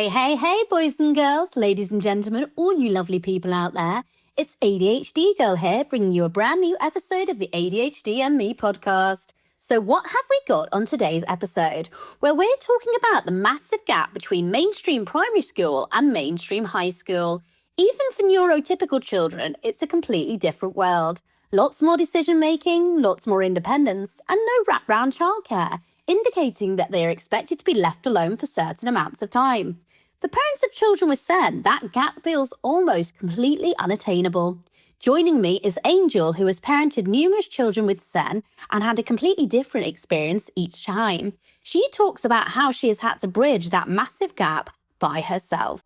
Hey, boys and girls, ladies and gentlemen, all you lovely people out there. It's ADHD Girl here, bringing you a brand new episode of the ADHD and Me podcast. So what have we got on today's episode? Well, we're talking about the massive gap between mainstream primary school and mainstream high school. Even for neurotypical children, it's a completely different world. Lots more decision-making, lots more independence, and no wraparound childcare, indicating that they are expected to be left alone for certain amounts of time. For parents of children with SEN, that gap feels almost completely unattainable. Joining me is Angel, who has parented numerous children with SEN and had a completely different experience each time. She talks about how she has had to bridge that massive gap by herself.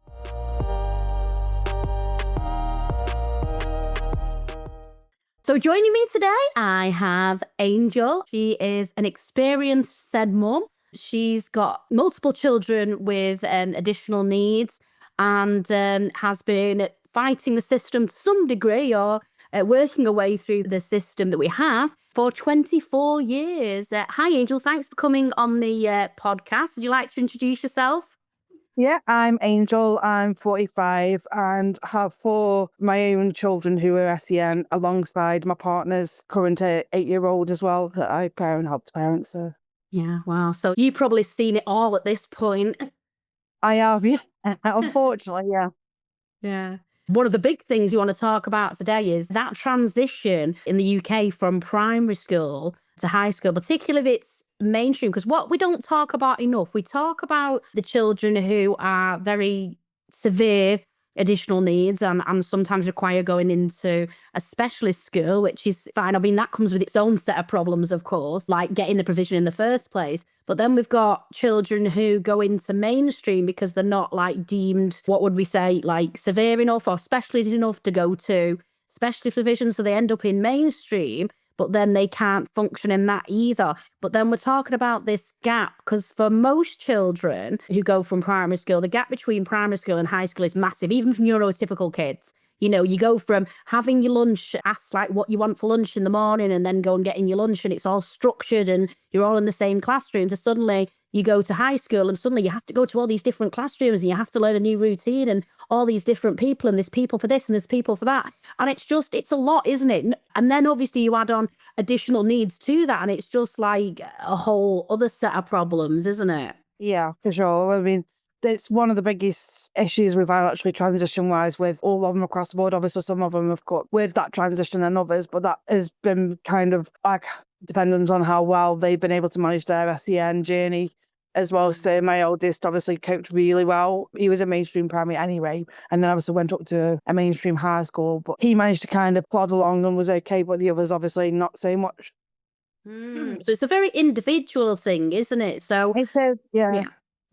So joining me today, I have Angel. She is an experienced SEN mum. She's got multiple children with additional needs and has been fighting the system to some degree or working her way through the system that we have for 24 years. Hi, Angel. Thanks for coming on the podcast. Would you like to introduce yourself? Yeah, I'm Angel. I'm 45 and have 4 my own children who are SEN alongside my partner's current 8-year-old as well that I help to parent. So Yeah, wow. So you've probably seen it all at this point. I have, yeah. Unfortunately, yeah. Yeah. One of the big things you want to talk about today is that transition in the UK from primary school to high school, particularly if it's mainstream, because what we don't talk about enough, we talk about the children who are very severe additional needs and sometimes require going into a specialist school, which is fine. I mean, that comes with its own set of problems, of course, like getting the provision in the first place. But then we've got children who go into mainstream because they're not like deemed, what would we say, like severe enough or specialist enough to go to specialist provision. So they end up in mainstream, but then they can't function in that either. But then we're talking about this gap because for most children who go from primary school, the gap between primary school and high school is massive, even for neurotypical kids. You know, you go from having your lunch, ask like what you want for lunch in the morning and then go and get in your lunch and it's all structured and you're all in the same classroom, to suddenly you go to high school and suddenly you have to go to all these different classrooms and you have to learn a new routine and all these different people and there's people for this and there's people for that. And it's a lot, isn't it? And then obviously you add on additional needs to that and it's just like a whole other set of problems, isn't it? Yeah, for sure. I mean, it's one of the biggest issues we've had actually transition-wise with all of them across the board. Obviously, some of them have got with that transition and others, but that has been kind of like dependent on how well they've been able to manage their SEN journey as well. So my oldest obviously coped really well. He was a mainstream primary anyway, and then obviously went up to a mainstream high school, but he managed to kind of plod along and was okay, but the others obviously not so much. So it's a very individual thing, isn't it? So It says, yeah.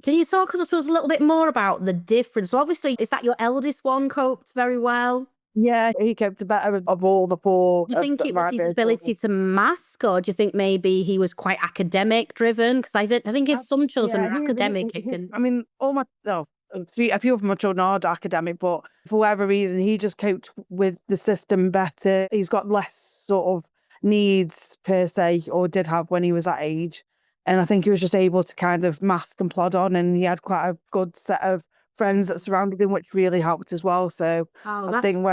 Can you talk us a little bit more about the difference? So obviously, is that your eldest one coped very well? Yeah, he coped better of all the 4. Do you think it was his ability to mask, or do you think maybe he was quite academic driven? Because I think if some children are academic, it can. I mean, a few of my children are academic, but for whatever reason, he just coped with the system better. He's got less sort of needs per se, or did have when he was that age. And I think he was just able to kind of mask and plod on, and he had quite a good set of friends that surrounded him, which really helped as well. So I think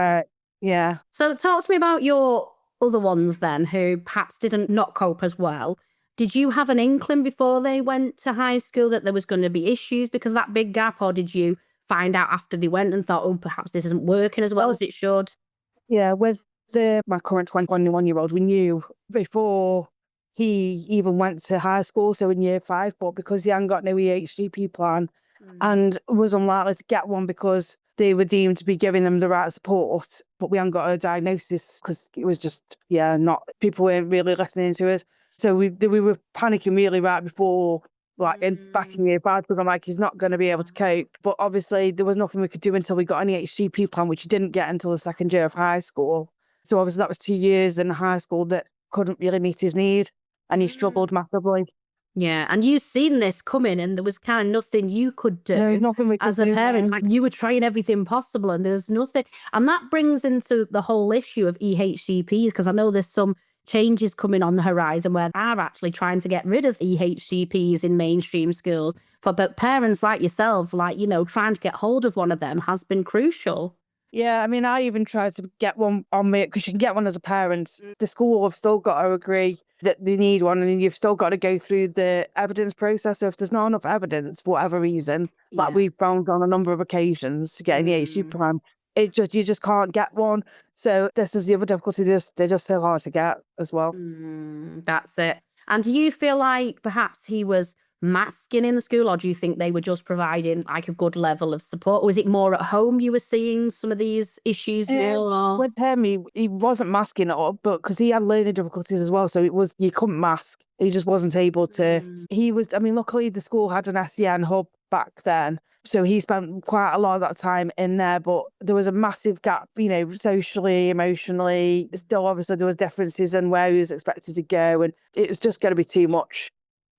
yeah. So talk to me about your other ones then, who perhaps didn't not cope as well. Did you have an inkling before they went to high school that there was going to be issues because of that big gap, or did you find out after they went and thought, oh, perhaps this isn't working as well as it should? Yeah, with my current 21-year-old, we knew before he even went to high school, so in year 5, but because he hadn't got no EHCP plan and was unlikely to get one because they were deemed to be giving them the right support, but we hadn't got a diagnosis because it was just, not, people weren't really listening to us. So we were panicking really right before, back in year 5, because I'm like, he's not going to be able to cope. But obviously there was nothing we could do until we got an EHCP plan, which he didn't get until the 2nd year of high school. So obviously that was 2 years in high school that couldn't really meet his need. And he struggled massively. Yeah, and you've seen this coming and there was kind of nothing you could do. There's nothing we could as a do, parent. Like, you were trying everything possible and there's nothing. And that brings into the whole issue of EHCPs, because I know there's some changes coming on the horizon where they are actually trying to get rid of EHCPs in mainstream schools. But parents like yourself, like, trying to get hold of one of them has been crucial. Yeah, I mean, I even tried to get one on me because you can get one as a parent. The school have still got to agree that they need one, and you've still got to go through the evidence process. So if there's not enough evidence, for whatever reason, like Yeah. we've found on a number of occasions to get an EHC plan, you just can't get one. So this is the other difficulty. They're just so hard to get as well. That's it. And do you feel like perhaps he was masking in the school, or do you think they were just providing like a good level of support? Or was it more at home you were seeing some of these issues real? Or With him, he wasn't masking it up, but because he had learning difficulties as well, so it was, you couldn't mask. He just wasn't able to. He was, I mean, luckily the school had an SEN hub back then, so he spent quite a lot of that time in there, but there was a massive gap, socially, emotionally. Still, obviously, there was differences in where he was expected to go, and it was just going to be too much.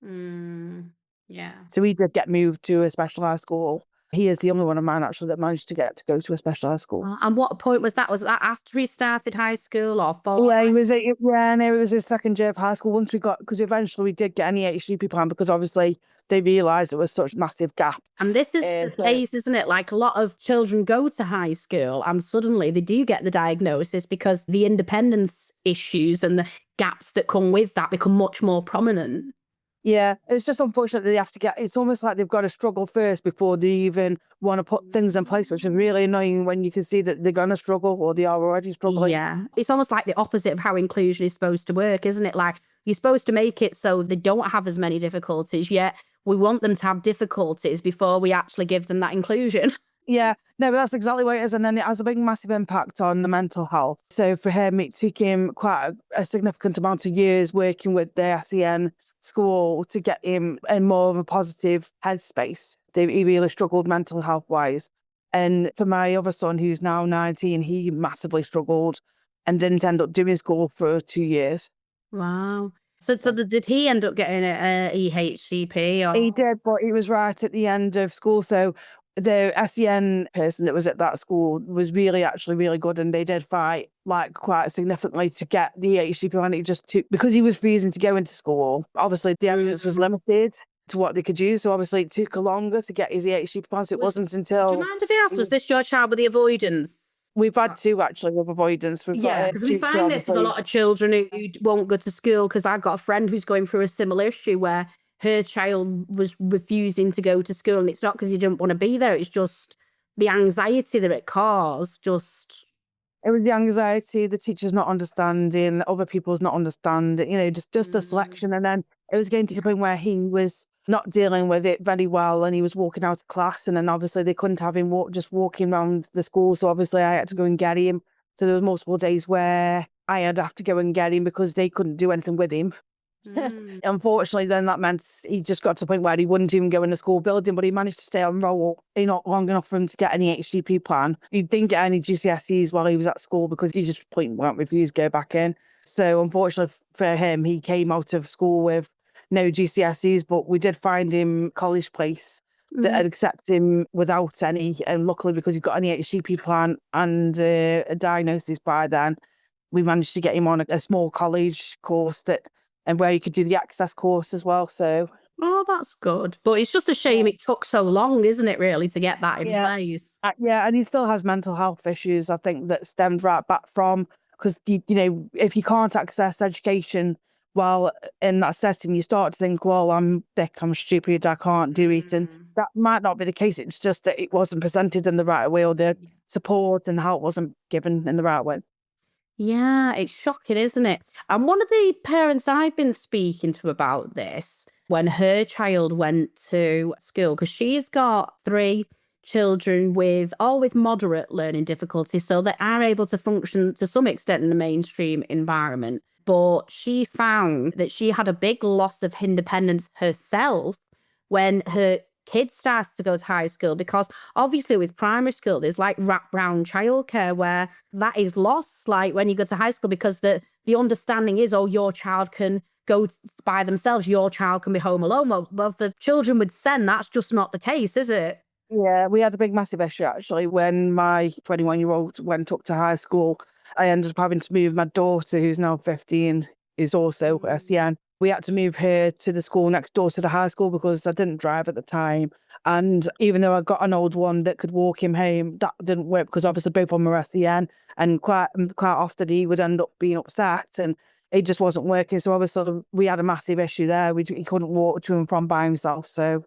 Yeah. So he did get moved to a specialised school. He is the only one of mine, actually, that managed to get to go to a specialised school. And what point was that? Was that after he started high school or before? Yeah, it was his second year of high school. Once we got, because eventually we did get an EHCP plan, because obviously they realised there was such massive gap. And this is the case, isn't it? Like, a lot of children go to high school and suddenly they do get the diagnosis because the independence issues and the gaps that come with that become much more prominent. Yeah, it's just unfortunate that they have to get, it's almost like they've got to struggle first before they even want to put things in place, which is really annoying when you can see that they're going to struggle or they are already struggling. Yeah. It's almost like the opposite of how inclusion is supposed to work, isn't it? Like, you're supposed to make it so they don't have as many difficulties, yet we want them to have difficulties before we actually give them that inclusion. Yeah, no, but that's exactly what it is. And then it has a big, massive impact on the mental health. So for him, it took him quite a significant amount of years working with the SEN school to get him in more of a positive headspace. He really struggled mental health wise. And for my other son, who's now 19, he massively struggled and didn't end up doing school for 2 years. Wow. So did he end up getting a EHCP? Or? He did, but he was right at the end of school. So the SEN person that was at that school was actually really good, and they did fight like quite significantly to get the EHCP plan. It just took, because he was refusing to go into school. Obviously, the evidence was limited to what they could use, so obviously it took longer to get his EHCP plan. So it wasn't until. Do you mind if I ask, was this your child with the avoidance? We've had two actually with avoidance. Because we find this with a lot of children who won't go to school, because I've got a friend who's going through a similar issue where her child was refusing to go to school, and it's not because he didn't want to be there, it's just the anxiety that it caused. It was the anxiety, the teachers not understanding, other people's not understanding, just the selection. And then it was getting to the point where he was not dealing with it very well, and he was walking out of class, and then obviously they couldn't have him just walking around the school, so obviously I had to go and get him. So there were multiple days where I had to have to go and get him because they couldn't do anything with him. Unfortunately, then that meant he just got to the point where he wouldn't even go in the school building, but he managed to stay on roll not long enough for him to get any HCP plan. He didn't get any GCSEs while he was at school because he just point blank refused to go back in. So unfortunately for him, he came out of school with no GCSEs, but we did find him college place that had accepted him without any. And luckily, because he got an HCP plan and a diagnosis by then, we managed to get him on a small college course and where he could do the access course as well. So, Oh, that's good. But it's just a shame it took so long, isn't it, really, to get that in place? Yeah, and he still has mental health issues, I think, that stemmed right back from, because, if you can't access education while in that setting, you start to think, well, I'm thick, I'm stupid, I can't do it. And that might not be the case. It's just that it wasn't presented in the right way, or the support and help wasn't given in the right way. Yeah, it's shocking, isn't it? And one of the parents I've been speaking to about this, when her child went to school, because she's got 3 children all with moderate learning difficulties, so they are able to function to some extent in the mainstream environment. But she found that she had a big loss of independence herself when her kids started to go to high school, because obviously with primary school there's like wraparound childcare where that is lost, like when you go to high school, because the understanding is, oh, your child can go by themselves, your child can be home alone. Well, for children with SEN, that's just not the case, is it? Yeah, we had a big, massive issue actually when my 21-year-old went up to high school. I ended up having to move my daughter, who's now 15, is also SEN. We had to move her to the school next door to the high school because I didn't drive at the time. And even though I got an old one that could walk him home, that didn't work because obviously both of them were SEN, and quite often he would end up being upset and it just wasn't working. So obviously we had a massive issue there. He couldn't walk to and from by himself. So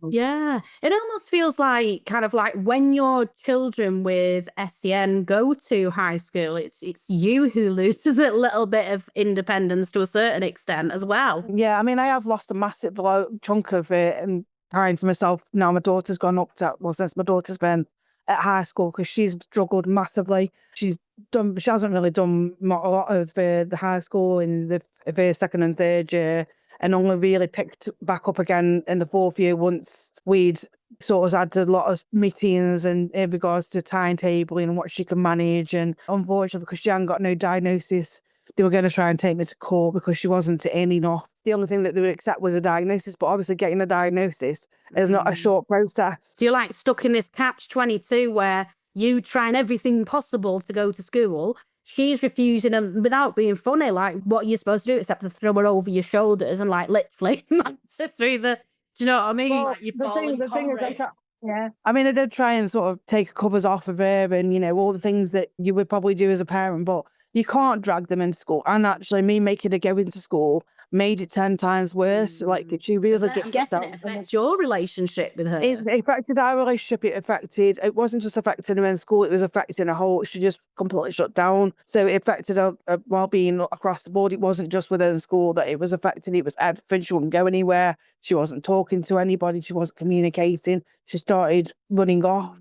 yeah, it almost feels like kind of like when your children with SEN go to high school, it's you who loses a little bit of independence to a certain extent as well. Yeah, I mean, I have lost a massive chunk of it and time for myself. Now my daughter's gone up to, well, since my daughter's been at high school, because she's struggled massively. She hasn't really done a lot of the high school in the first, second and third year, and only really picked back up again in the fourth year once we'd sort of had a lot of meetings and in regards to timetabling and what she can manage. And unfortunately, because she hadn't got no diagnosis, they were going to try and take me to court because she wasn't in enough. The only thing that they would accept was a diagnosis, but obviously getting a diagnosis is not a short process. So you're like stuck in this catch-22 where you trying everything possible to go to school. She's refusing, and without being funny, like, what are you supposed to do except to throw her over your shoulders and like literally through the, do you know what I mean? Well, like you're the thing is, yeah. I mean, I did try and sort of take covers off of her and, you know, all the things that you would probably do as a parent, but you can't drag them into school. And actually, me making her go into school made it 10 times worse. Like, she really I'm guessing it affects your relationship with her. It affected our relationship. It wasn't just affecting her in school, it was affecting her whole, she just completely shut down. So it affected her well-being across the board. It wasn't just within school that it was affecting, it was everything. She wouldn't go anywhere, she wasn't talking to anybody, she wasn't communicating, she started running off.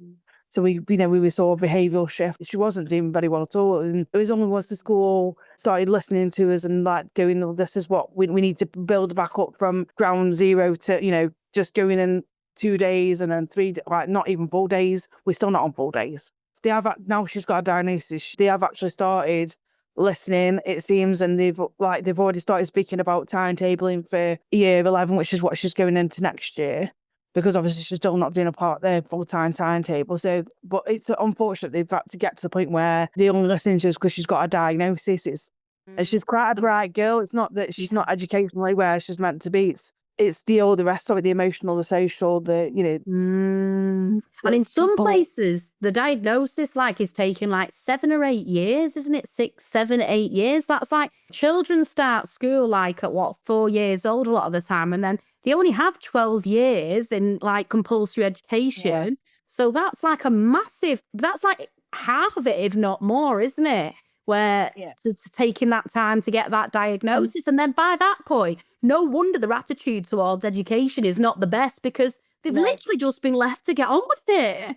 So we were sort of behavioural shift. She wasn't doing very well at all. And it was only once the school started listening to us and like going, oh, this is what we need to build back up from ground zero to, you know, just going in 2 days and then 3, like not even 4 days. We're still not on 4 days. Now she's got a diagnosis. They have actually started listening, it seems, and they've already started speaking about timetabling for year 11, which is what she's going into next year. Because obviously she's still not doing a part their full-time timetable. So, but it's unfortunate they've had to get to the point where they only listen to us because she's got a diagnosis. And she's quite a bright girl. It's not that she's not educationally where she's meant to be. It's all the rest of it, the emotional, the social, the, you know. And in some places, the diagnosis like is taking like 7 or 8 years, isn't it? 6, 7, 8 years. That's like children start school like at 4 years old a lot of the time, and then they only have 12 years in like compulsory education. Yeah. So that's like a massive, that's like half of it, if not more, isn't it? Where to taking that time to get that diagnosis. And then by that point, no wonder their attitude towards education is not the best, because they've literally just been left to get on with it.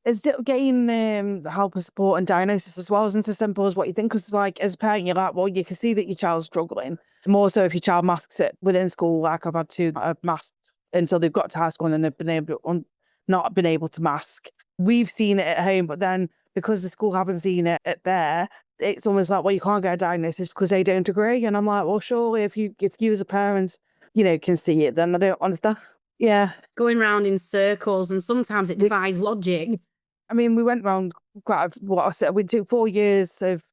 It's getting help and support and diagnosis as well isn't as simple as what you think. Because like as a parent, you're like, well, you can see that your child's struggling. More so if your child masks it within school. Like I've had 2 that have masked until they've got to high school and then they've not been able to mask. We've seen it at home, but then because the school haven't seen it at there, it's almost like, well, you can't get a diagnosis because they don't agree. And I'm like, well, surely if you as a parent, you know, can see it, then I don't understand. Yeah. Going round in circles, and sometimes it defies logic. I mean, we went round we took 4 years of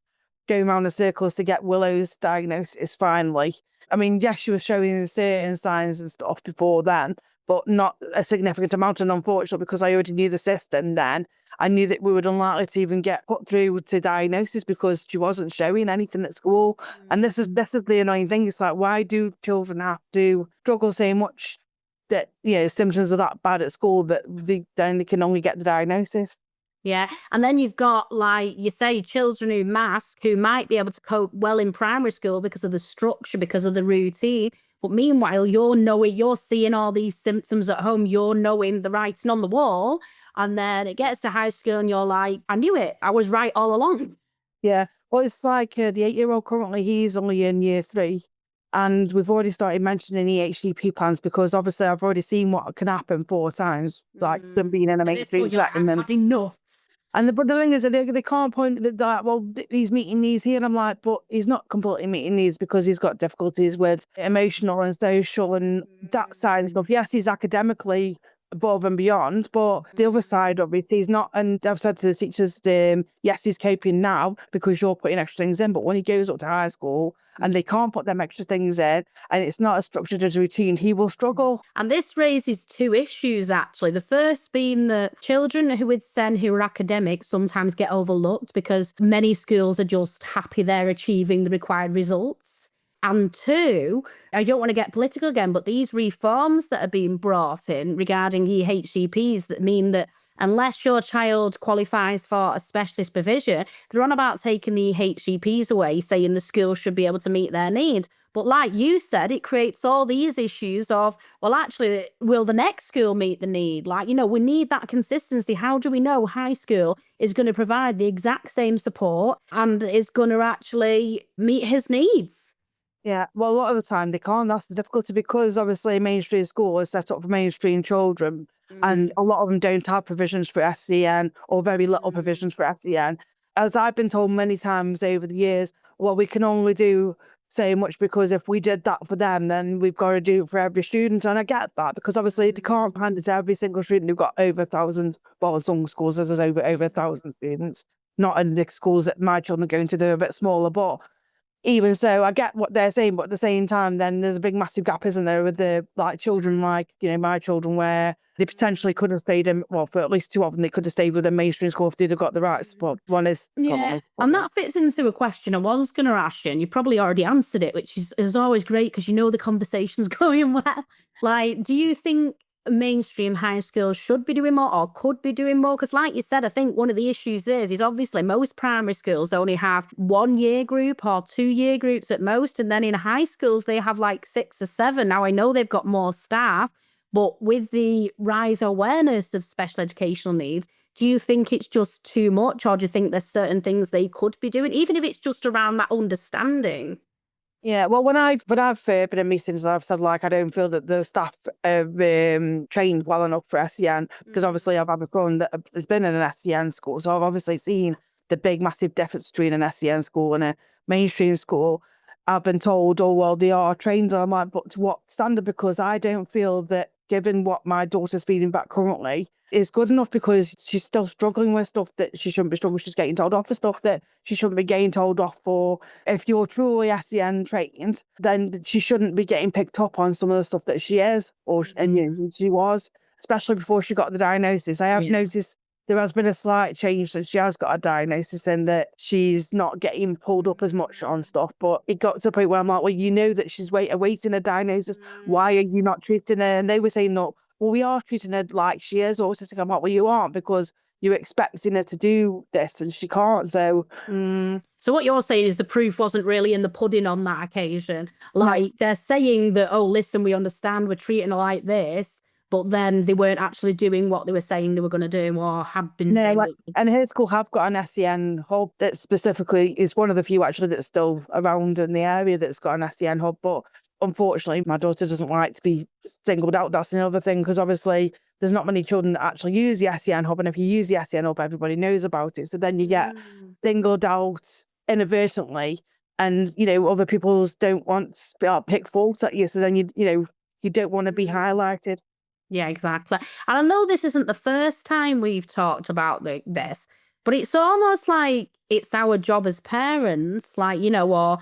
going round in circles to get Willow's diagnosis finally. I mean, yes, she was showing certain signs and stuff before then, but not a significant amount. And unfortunately, because I already knew the system then, I knew that we were unlikely to even get put through to diagnosis because she wasn't showing anything at school. And this is the annoying thing. It's like, why do children have to struggle so much that, you know, symptoms are that bad at school that they can only get the diagnosis? Yeah. And then you've got, like you say, children who mask, who might be able to cope well in primary school because of the structure, because of the routine. But meanwhile, you're seeing all these symptoms at home, you're knowing the writing on the wall. And then it gets to high school and you're like, I knew it. I was right all along. Yeah. Well, it's like the 8-year-old currently, he's only in year 3. And we've already started mentioning EHCP plans because obviously I've already seen what can happen 4 times, like them being in a mainstream setting. Enough. And the thing is that they can't point at that, well, he's meeting these here. And I'm like, but he's not completely meeting these because he's got difficulties with emotional and social and that side and stuff. Yes, he's academically above and beyond. But the other side, obviously, is not. And I've said to the teachers, yes, he's coping now because you're putting extra things in. But when he goes up to high school and they can't put them extra things in, and it's not as structured as a routine, he will struggle. And this raises two issues, actually. The first being that children who with SEN who are academic sometimes get overlooked because many schools are just happy they're achieving the required results. And two, I don't want to get political again, but these reforms that are being brought in regarding EHCPs that mean that unless your child qualifies for a specialist provision, they're on about taking the EHCPs away, saying the school should be able to meet their needs. But like you said, it creates all these issues of, well, actually, will the next school meet the need? Like, we need that consistency. How do we know high school is going to provide the exact same support and is going to actually meet his needs? Yeah, well, a lot of the time they can't. That's the difficulty because obviously mainstream school is set up for mainstream children, and a lot of them don't have provisions for SEN or very little provisions for SEN. As I've been told many times over the years, well, we can only do so much because if we did that for them, then we've got to do it for every student. And I get that because obviously they can't hand it to every single student who've got over 1,000. Well, some schools there's over 1,000 students. Not in the schools that my children are going to, they're a bit smaller, but even so, I get what they're saying, but at the same time, then there's a big, massive gap, isn't there, with the children like, my children, where they potentially could have stayed in, well, for at least two of them, they could have stayed with a mainstream school if they'd have got the right support. One is... Yeah, and that fits into a question I was going to ask you, and you probably already answered it, which is always great because the conversation's going well. Like, do you think mainstream high schools should be doing more or could be doing more? Because like you said, I think one of the issues is obviously most primary schools only have 1 year group or 2 year groups at most. And then in high schools, they have like 6 or 7. Now, I know they've got more staff, but with the rise awareness of special educational needs, do you think it's just too much, or do you think there's certain things they could be doing, even if it's just around that understanding? Yeah, well, when I've been in meetings, I've said I don't feel that the staff are trained well enough for SEN because obviously I've had a friend that has been in an SEN school, so I've obviously seen the big massive difference between an SEN school and a mainstream school. I've been told, oh well, they are trained, and I'm like, but to what standard? Because I don't feel that, given what my daughter's feeding back currently, is good enough because she's still struggling with stuff that she shouldn't be struggling. She's getting told off for stuff that she shouldn't be getting told off for. If you're truly SEN trained, then she shouldn't be getting picked up on some of the stuff that she is, and she was, especially before she got the diagnosis. I have noticed there has been a slight change since she has got a diagnosis in that she's not getting pulled up as much on stuff. But it got to the point where I'm like, well, that she's awaiting a diagnosis. Why are you not treating her? And they were saying, no, well, we are treating her like she is autistic. I'm like, well, you aren't, because you're expecting her to do this and she can't. So So what you're saying is the proof wasn't really in the pudding on that occasion. Like, they're saying that, oh, listen, we understand, we're treating her like this, but then they weren't actually doing what they were saying they were going to do or had been saying. And her school have got an SEN hub that specifically is one of the few actually that's still around in the area that's got an SEN hub. But unfortunately, my daughter doesn't like to be singled out. That's another thing, because obviously there's not many children that actually use the SEN hub. And if you use the SEN hub, everybody knows about it. So then you get singled out inadvertently, and, other people don't want to pick faults at you. So then you don't want to be highlighted. Yeah, exactly. And I know this isn't the first time we've talked about this, but it's almost like it's our job as parents, or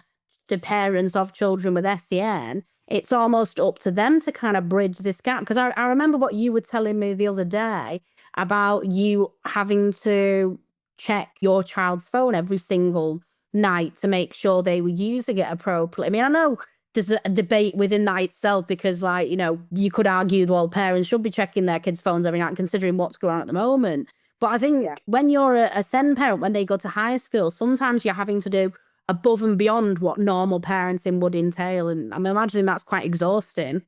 the parents of children with SEN. It's almost up to them to kind of bridge this gap. Because I remember what you were telling me the other day about you having to check your child's phone every single night to make sure they were using it appropriately. I mean, I know there's a debate within that itself because, you could argue, well, parents should be checking their kids' phones every night, considering what's going on at the moment. But I think when you're a SEN parent, when they go to high school, sometimes you're having to do above and beyond what normal parenting would entail. And I'm imagining that's quite exhausting.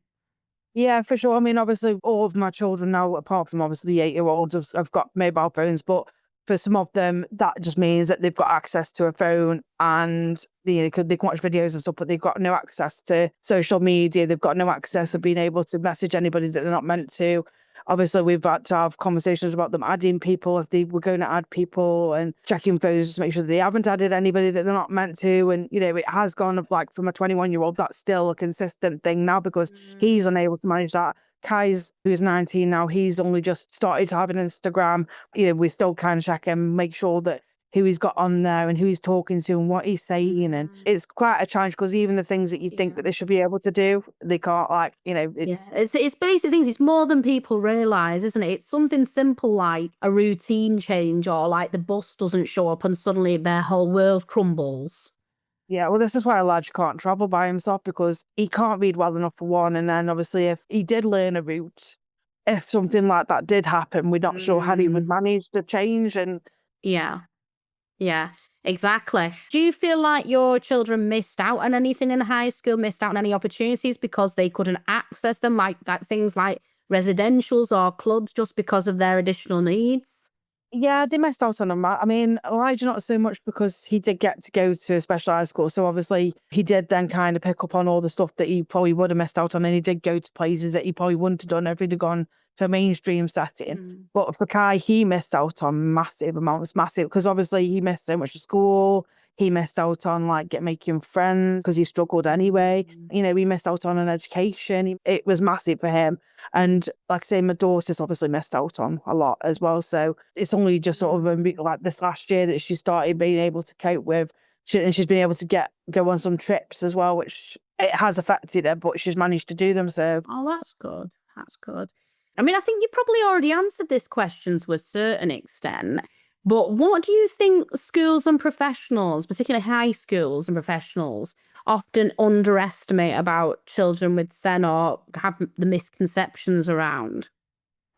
Yeah, for sure. I mean, obviously, all of my children now, apart from obviously the 8-year-olds, have got mobile phones. But for some of them, that just means that they've got access to a phone and they can watch videos and stuff, but they've got no access to social media. They've got no access to being able to message anybody that they're not meant to. obviously we've had to have conversations about them adding people if they were going to add people, and checking phones just to make sure that they haven't added anybody that they're not meant to. And, you know, it has gone up, like, from a 21-year-old, that's still a consistent thing now because he's unable to manage that. Kai's, who's 19 now, he's only just started to have an Instagram. You know, we still kind of check him, make sure that who he's got on there and who he's talking to and what he's saying. And it's quite a challenge because even the things that you think that they should be able to do, they can't. Like, you know, it's basic things. It's more than people realize, isn't it? It's something simple like a routine change, or like the bus doesn't show up and suddenly their whole world crumbles. Yeah, well, this is why a lad can't travel by himself, because he can't read well enough for one. And then obviously if he did learn a route, if something like that did happen, we're not sure how he would manage the change. And Yeah. Yeah, exactly. Do you feel like your children missed out on anything in high school, missed out on any opportunities because they couldn't access them, like things like residentials or clubs, just because of their additional needs? yeah, they missed out on him. I mean, Elijah not so much, because he did get to go to a specialised school. So obviously he did then kind of pick up on all the stuff that he probably would have missed out on. And he did go to places that he probably wouldn't have done if he'd have gone to a mainstream setting. But for Kai, he missed out on massive amounts, massive, because obviously he missed so much of school. He missed out on like making friends because he struggled anyway. You know, he missed out on an education. It was massive for him. And like I say, my daughter's obviously missed out on a lot as well. So it's only just sort of like this last year that she started being able to cope with. And she's been able to go on some trips as well, which it has affected her, but she's managed to do them. So Oh, that's good. That's good. I mean, I think you probably already answered this question to a certain extent, but what do you think schools and professionals, particularly high schools and professionals, often underestimate about children with SEN or have the misconceptions around?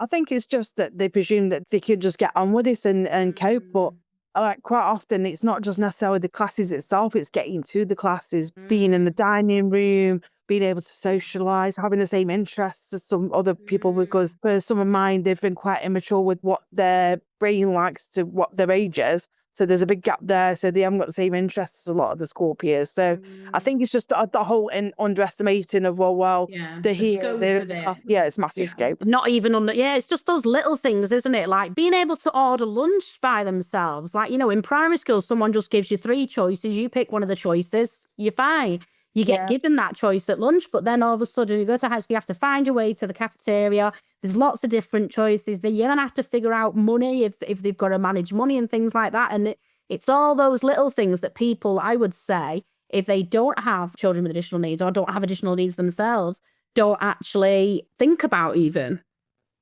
I think it's just that they presume that they could just get on with it and cope. But like quite often, it's not just necessarily the classes itself, it's getting to the classes, being in the dining room, being able to socialise, having the same interests as some other people, because for some of mine, they've been quite immature with what their brain likes to what their age is. So there's a big gap there. So they haven't got the same interests as a lot of the school peers. So I think it's just the whole underestimating of, well, Yeah, they're the here. scope They're, of it. yeah, it's massive scope. Not even on the, yeah, it's just those little things, isn't it? Like being able to order lunch by themselves. Like, you know, in primary school, someone just gives you 3 choices. You pick one of the choices, you're fine. You get given that choice at lunch, but then all of a sudden you go to high school, you have to find your way to the cafeteria. There's lots of different choices. Then you're going to have to figure out money if they've got to manage money and things like that. And it's all those little things that people, I would say, if they don't have children with additional needs or don't have additional needs themselves, don't actually think about even.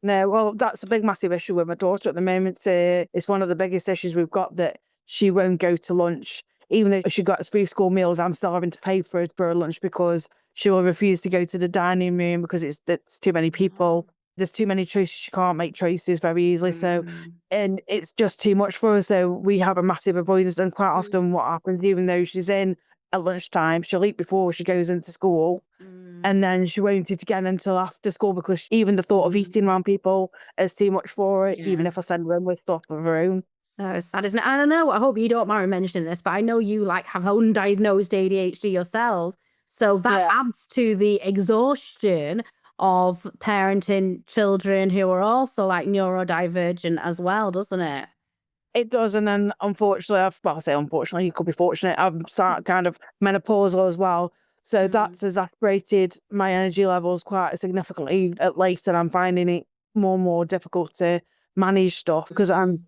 No, well, that's a big, massive issue with my daughter at the moment. It's one of the biggest issues we've got, that she won't go to lunch. Even though she got free school meals, I'm still having to pay for her lunch because she will refuse to go to the dining room because it's too many people. There's too many choices. She can't make choices very easily. So, and it's just too much for her. So we have a massive avoidance. And quite often what happens, even though she's in at lunchtime, she'll eat before she goes into school. And then she won't eat again until after school, because even the thought of eating around people is too much for her, even if I send her in with stuff of her own. So sad, isn't it? I don't know. I hope you don't mind mentioning this, but I know you like have undiagnosed ADHD yourself. So that adds to the exhaustion of parenting children who are also like neurodivergent as well, doesn't it? It does. And then unfortunately, I say unfortunately, you could be fortunate, I'm start kind of menopausal as well. So that's exasperated my energy levels quite significantly at late, and I'm finding it more and more difficult to manage stuff, because I'm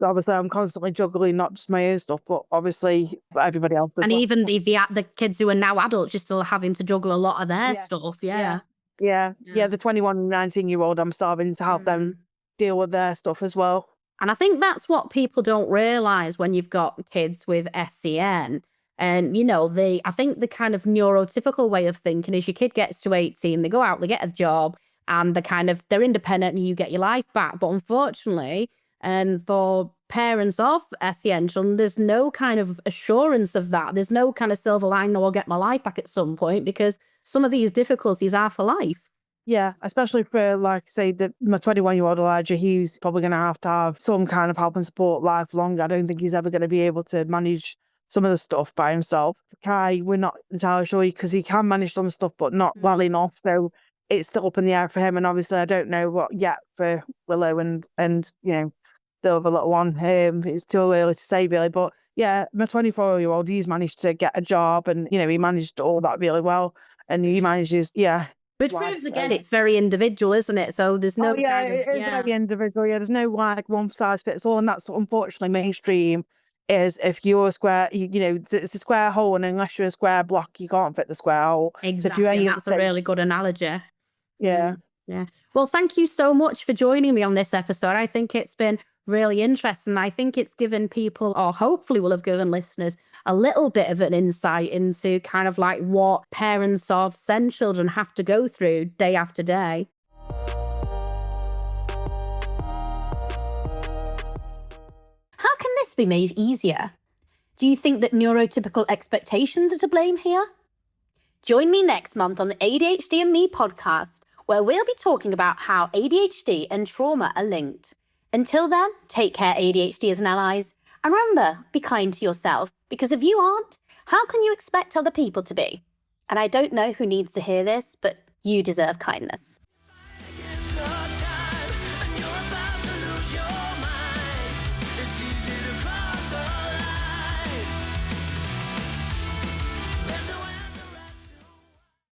constantly juggling not just my own stuff, but obviously everybody else as And well. even the kids who are now adults, you're still having to juggle a lot of their stuff. Yeah, the 21 and 19-year-old, I'm starting to help them deal with their stuff as well. And I think that's what people don't realize when you've got kids with SEN. And, you know, I think the kind of neurotypical way of thinking is your kid gets to 18, they go out, they get a job, and they're independent and you get your life back. But unfortunately, for parents of SEN children, there's no kind of assurance of that. There's no kind of silver lining, I'll get my life back at some point, because some of these difficulties are for life. Yeah, especially for, like, say, my 21-year-old Elijah, he's probably going to have some kind of help and support lifelong. I don't think he's ever going to be able to manage some of the stuff by himself. Kai, we're not entirely sure, because he can manage some stuff, but not well enough. So it's still up in the air for him. And obviously I don't know what yet for Willow and you know, the other little one. It's too early to say really, but yeah, my 24-year-old, he's managed to get a job, and you know, he managed all that really well, and he manages, Which life. proves again it's very individual, isn't it? So there's no Yeah, kind of it is very individual. Yeah, there's no like one size fits all, and that's unfortunately mainstream. Is if you're a square, you know, it's a square hole, and unless you're a square block, you can't fit the square hole. Exactly. So if you That's a really good analogy. yeah. Yeah. Well, thank you so much for joining me on this episode. I think it's been really interesting. I think it's given people, or hopefully will have given listeners, a little bit of an insight into kind of like what parents of SEND children have to go through day after day. How can this be made easier? Do you think that neurotypical expectations are to blame here? Join me next month on the ADHD and Me podcast, where we'll be talking about how ADHD and trauma are linked. Until then, take care, ADHDers and allies. And remember, be kind to yourself, because if you aren't, how can you expect other people to be? And I don't know who needs to hear this, but you deserve kindness.